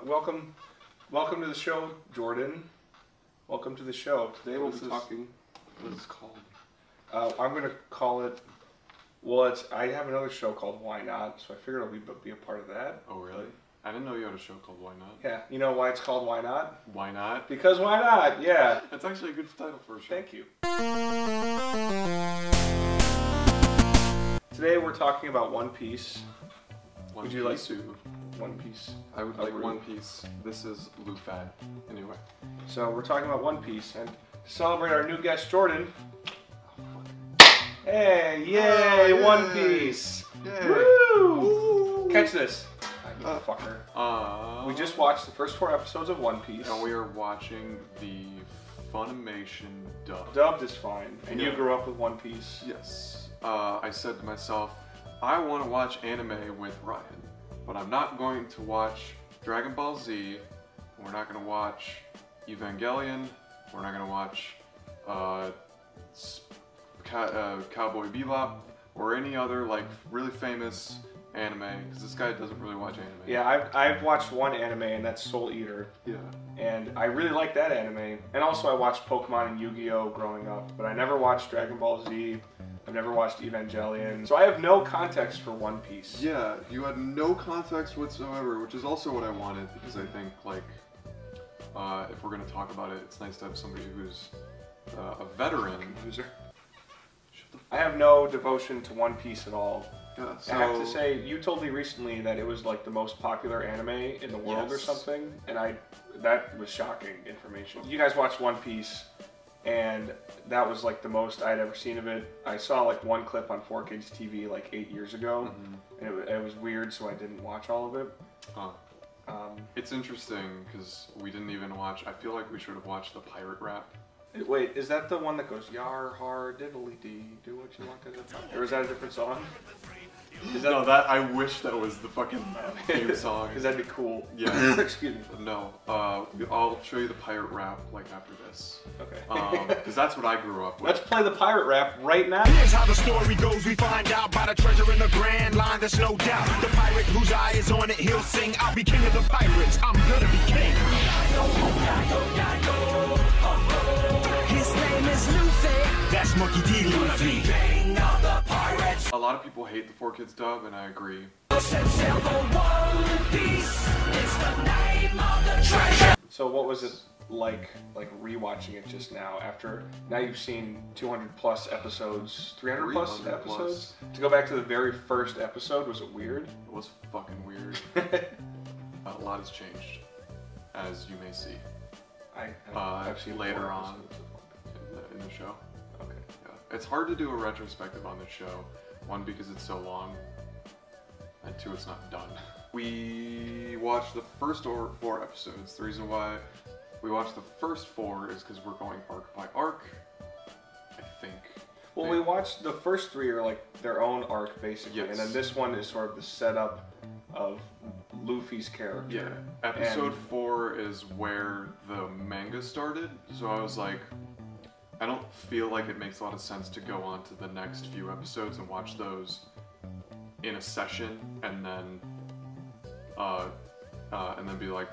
welcome to the show, Jordan. Welcome to the show. Today we'll be talking. What is this called? I'm gonna call it. Well, I have another show called Why Not, so I figured it'll be a part of that. Oh really? I didn't know you had a show called Why Not. Yeah, you know why it's called Why Not? Why not? Because why not? Yeah. That's actually a good title for a show. Thank you. Today we're talking about One Piece. Would you like to? One Piece. I would like One Piece. This is Luffy. Anyway. So we're talking about One Piece, and to celebrate our new guest, Jordan. Hey, yay, oh, One Piece. Yay. Woo! Woo! Catch this. You fucker. We just watched the first 4 episodes of One Piece. And we are watching the Funimation dub. Dubbed is fine. And Yeah. you grew up with One Piece. Yes. I said to myself, I want to watch anime with Ryan, but I'm not going to watch Dragon Ball Z. We're not going to watch Evangelion. We're not going to watch Cowboy Bebop or any other like really famous anime, because this guy doesn't really watch anime. Yeah, I've watched one anime, and that's Soul Eater. Yeah. And I really like that anime. And also I watched Pokemon and Yu-Gi-Oh! Growing up, but I never watched Dragon Ball Z. I've never watched Evangelion. So I have no context for One Piece. Yeah, you had no context whatsoever, which is also what I wanted, because I think, like, if we're going to talk about it, it's nice to have somebody who's a veteran. Loser. I have no devotion to One Piece at all. Yeah, so... I have to say, you told me recently that it was like the most popular anime in the world or Yes. something, and that was shocking information. You guys watched One Piece, and that was like the most I'd ever seen of it. I saw like one clip on 4Kids TV like 8 years ago, and it was weird, so I didn't watch all of it. Huh. It's interesting, because we didn't even watch, I feel like we should have watched the pirate rap. Wait, is that the one that goes yar har diddly dee, do what you want to do? Or is that a different song? Is that, no, that I wish that was the fucking theme song. Because that'd be cool. Yeah. Excuse me. No, I'll show you the pirate rap like after this. Okay. Because that's what I grew up with. Let's play the pirate rap right now. Here's how the story goes. We find out by the treasure in the grand line. There's no doubt. The pirate whose eye is on it, he'll sing. I'll be king of the pirates. I'm gonna be king. His name is Luffy. That's Monkey D. Luffy. King of the pirates. A lot of people hate the 4Kids dub, and I agree. So what was it like rewatching it just now? Now you've seen 200 plus episodes, 300 plus 300 episodes. plus. To go back to the very first episode, was it weird? It was fucking weird. A lot has changed, as you may see. I've seen later 4 on episodes of in the show. Okay. Yeah. It's hard to do a retrospective on this show. 1, because it's so long, and 2, it's not done. We watched the first 4 episodes. The reason why we watched the first 4 is because we're going arc by arc, I think. Well, we watched the first 3 are like their own arc basically, Yes. and then this one is sort of the setup of Luffy's character. Yeah. Episode 4 is where the manga started, so I was like, I don't feel like it makes a lot of sense to go on to the next few episodes and watch those in a session and then be like,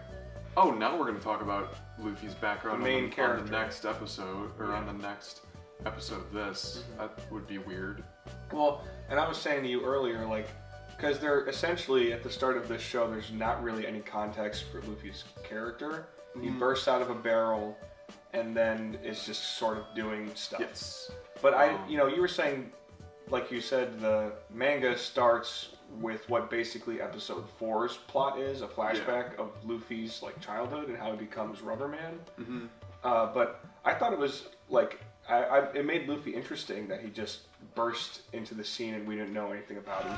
oh, now we're going to talk about Luffy's background The main on character. the next episode, or on the next episode of this. That would be weird. Well, and I was saying to you earlier, like, because they're essentially, at the start of this show, there's not really any context for Luffy's character. He bursts out of a barrel, and then is just sort of doing stuff. Yes. But you were saying, like you said, the manga starts with what basically episode 4's plot is, a flashback of Luffy's like childhood and how he becomes Rubberman. But I thought it was like, it made Luffy interesting that he just burst into the scene and we didn't know anything about him.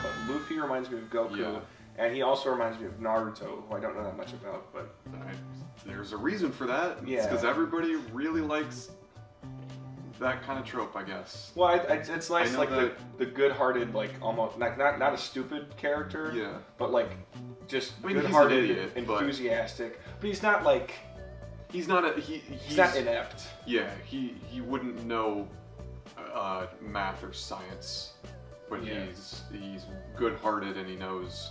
But Luffy reminds me of Goku. Yeah. And he also reminds me of Naruto, who I don't know that much about, but... There's a reason for that. Yeah. It's because everybody really likes that kind of trope, I guess. Well, it's nice, like, that... the good-hearted, like, almost, like, not a stupid character, yeah, but, like, just I mean, good-hearted, he's an idiot, enthusiastic, but he's not, like... He's not he's not inept. Yeah, he wouldn't know math or science but he's good-hearted and he knows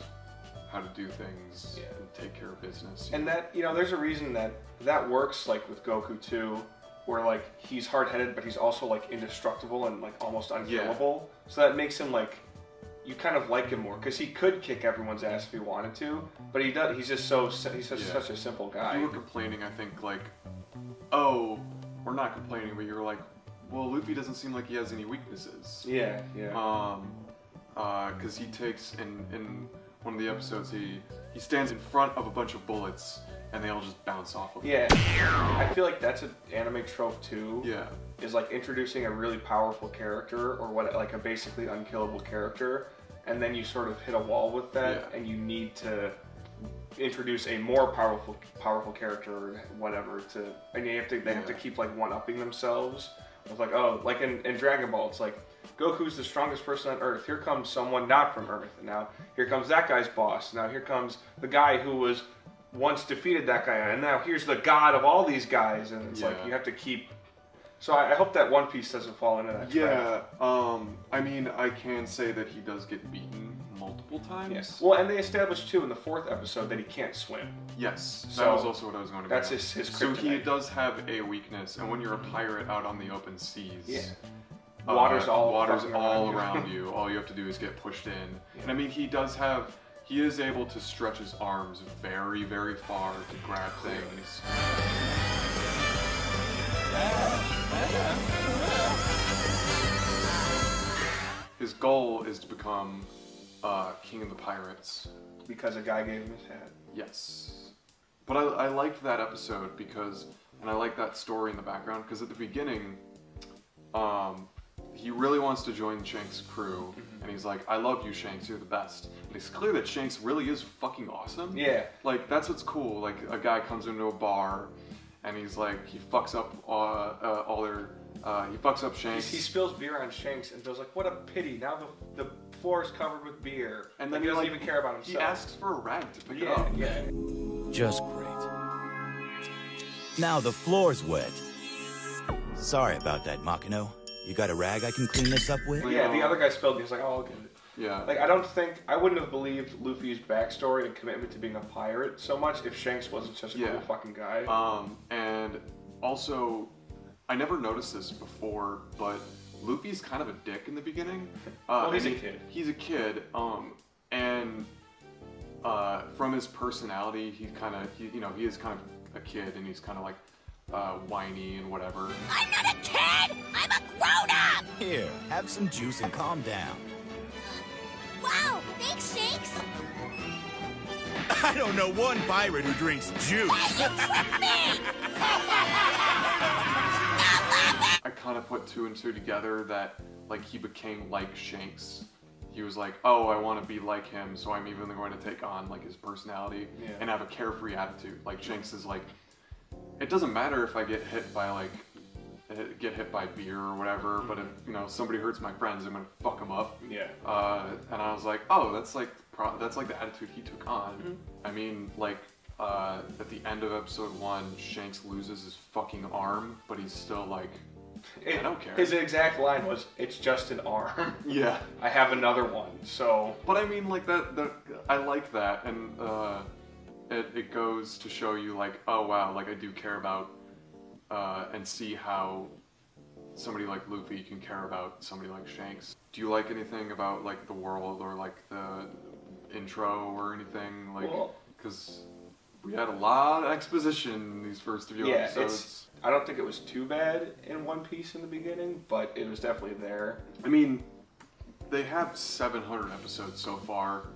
how to do things and take care of business. And that, you know, there's a reason that works, like with Goku too, where like he's hard-headed, but he's also like indestructible and like almost unkillable. So that makes him like, you kind of like him more because he could kick everyone's ass if he wanted to, but he does. He's just such a simple guy. You were complaining, I think, like, oh, we're not complaining, but you're like, well, Luffy doesn't seem like he has any weaknesses. Yeah. Because he takes in one of the episodes, he stands in front of a bunch of bullets and they all just bounce off of him. Yeah, I feel like that's an anime trope too. Yeah. Is like introducing a really powerful character or like a basically unkillable character, and then you sort of hit a wall with that, and you need to introduce a more powerful character or whatever and they have to keep like one-upping themselves. It's like, oh, like in Dragon Ball, it's like Goku's the strongest person on Earth. Here comes someone not from Earth, and now here comes that guy's boss. Now here comes the guy who was once defeated that guy, and now here's the god of all these guys, and it's like you have to keep. So I hope that One Piece doesn't fall into that trap. I mean, I can say that he does get beaten multiple times. Yes. Well, and they established too in the 4th episode that he can't swim. Yes. So that was also what I was going to That's bring his kryptonite. So he does have a weakness, and when you're a pirate out on the open seas, water's all around you. All you have to do is get pushed in. Yeah. And I mean, he is able to stretch his arms very, very far to grab things. His goal is to become king of the pirates. Because a guy gave him his head. Yes. But I liked that episode because, and I like that story in the background, because at the beginning, he really wants to join Shanks' crew, and he's like, I love you, Shanks, you're the best. And it's clear that Shanks really is fucking awesome. Yeah. Like, that's what's cool. Like, a guy comes into a bar, and he's like, he fucks up he fucks up Shanks. He spills beer on Shanks and feels like, what a pity. Now the floor is covered with beer. And then he doesn't even care about himself. He asks for a rag to pick it up. Yeah. Just great. Now the floor's wet. Sorry about that, Makino. You got a rag I can clean this up with? Yeah, the other guy spilled beer. He's like, oh, I'll get it. Yeah. Like, I wouldn't have believed Luffy's backstory and commitment to being a pirate so much if Shanks wasn't such a cool fucking guy. And also, I never noticed this before, but Luffy's kind of a dick in the beginning. Well, he's a kid. He's a kid, and from his personality, he is kind of a kid, and he's kind of like whiny and whatever. I'm not a kid! I'm a grown-up! Here, have some juice and calm down. Wow, thanks, Shanks! I don't know one pirate who drinks juice. Hey, you tricked me! I kind of put 2 and 2 together that, like, he became like Shanks. He was like, oh, I want to be like him, so I'm even going to take on, like, his personality and have a carefree attitude. Like, Shanks is like, it doesn't matter if I get hit by beer or whatever, but if, you know, somebody hurts my friends, I'm gonna fuck them up. Yeah. And I was like, oh, that's like the attitude he took on. I mean, like, at the end of episode 1, Shanks loses his fucking arm, but he's still like, I don't care. His exact line was, it's just an arm. Yeah. I have another one, so. But I mean, like, that I like that, and it goes to show you, like, oh wow, like, I do care about and see how somebody like Luffy can care about somebody like Shanks. Do you like anything about, like, the world or, like, the intro or anything? Like, because we had a lot of exposition in these first few episodes. I don't think it was too bad in One Piece in the beginning, but it was definitely there. I mean, they have 700 episodes so far.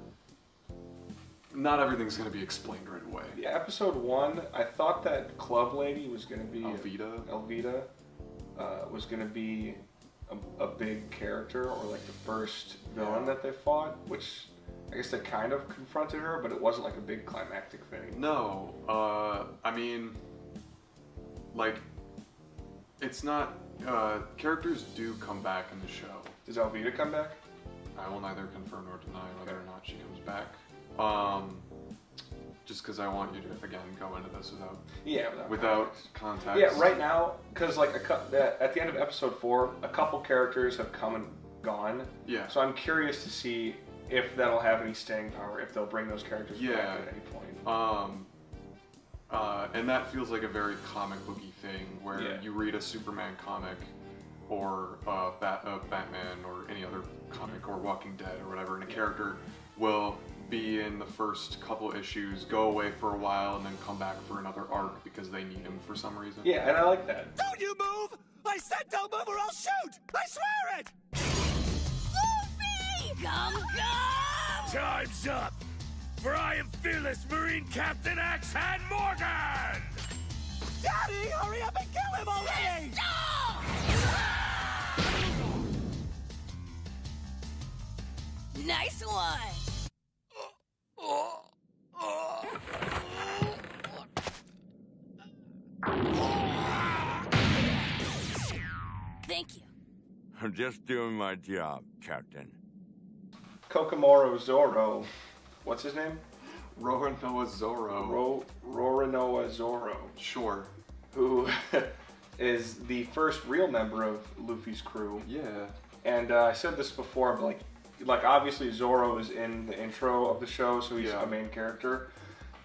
Not everything's going to be explained right away. Yeah, episode 1, I thought that club lady was going to be... Elvita was going to be a big character, or like the first villain that they fought, which I guess they kind of confronted her, but it wasn't like a big climactic thing. No, I mean, like, it's not... characters do come back in the show. Does Elvita come back? I will neither confirm nor deny whether or not she comes back. Just because I want you to, again, go into this without context. Yeah, right now, because like at the end of episode 4, a couple characters have come and gone. Yeah. So I'm curious to see if that'll have any staying power, if they'll bring those characters back Yeah. at any point. And that feels like a very comic booky thing where Yeah. you read a Superman comic or Batman or any other comic or Walking Dead or whatever, and a character will be in the first couple issues, go away for a while, and then come back for another arc because they need him for some reason. Yeah, and I like that. Don't you move! I said don't move or I'll shoot! I swear it! Luffy! Gum gum! Time's up! For I am fearless Marine Captain Axe-Hand Morgan! Daddy, hurry up and kill him already! Stop! Nice one! Thank you. I'm just doing my job, Captain. Kokomoro Zoro. What's his name? Roronoa Zoro. Roronoa Zoro. Sure. Who is the first real member of Luffy's crew. Yeah. And I said this before, but like obviously Zoro is in the intro of the show, so he's a main character.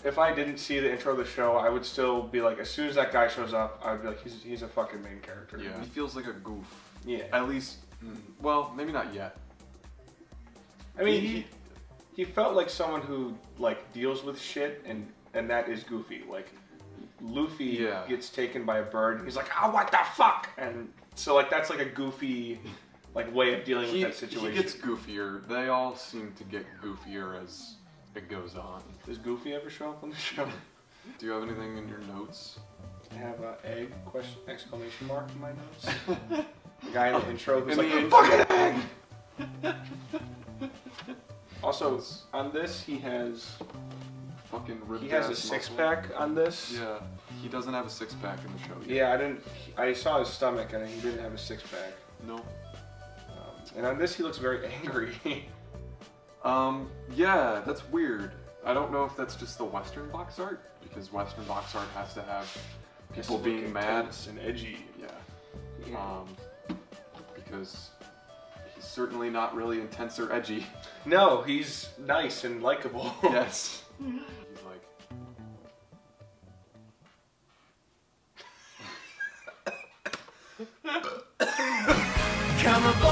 If I didn't see the intro of the show, I would still be like, as soon as that guy shows up, I'd be like, he's a fucking main character. Yeah. He feels like a goof. Yeah. At least, well, maybe not yet. I mean, he felt like someone who like deals with shit, and that is Goofy. Like Luffy gets taken by a bird, and he's like, "Oh, what the fuck?" And so like that's like a Goofy like way of dealing with that situation. He gets goofier. They all seem to get goofier as it goes on. Does Goofy ever show up on the show? Do you have anything in your notes? I have an egg exclamation mark in my notes. The guy in the intro who's In like, the intro. "Fucking egg!" Also, on this he has Fucking ripped. a six-pack on this. Yeah. He doesn't have a six-pack in the show yet. Yeah, I didn't. I saw his stomach and he didn't have a six-pack. No. And on this he looks very angry. Yeah, that's weird. I don't know if that's just the Western box art, because Western box art has to have people being mad and edgy. Yeah. Because he's certainly not really intense or edgy. No, he's nice and likable. Yes. He's like. Come aboard!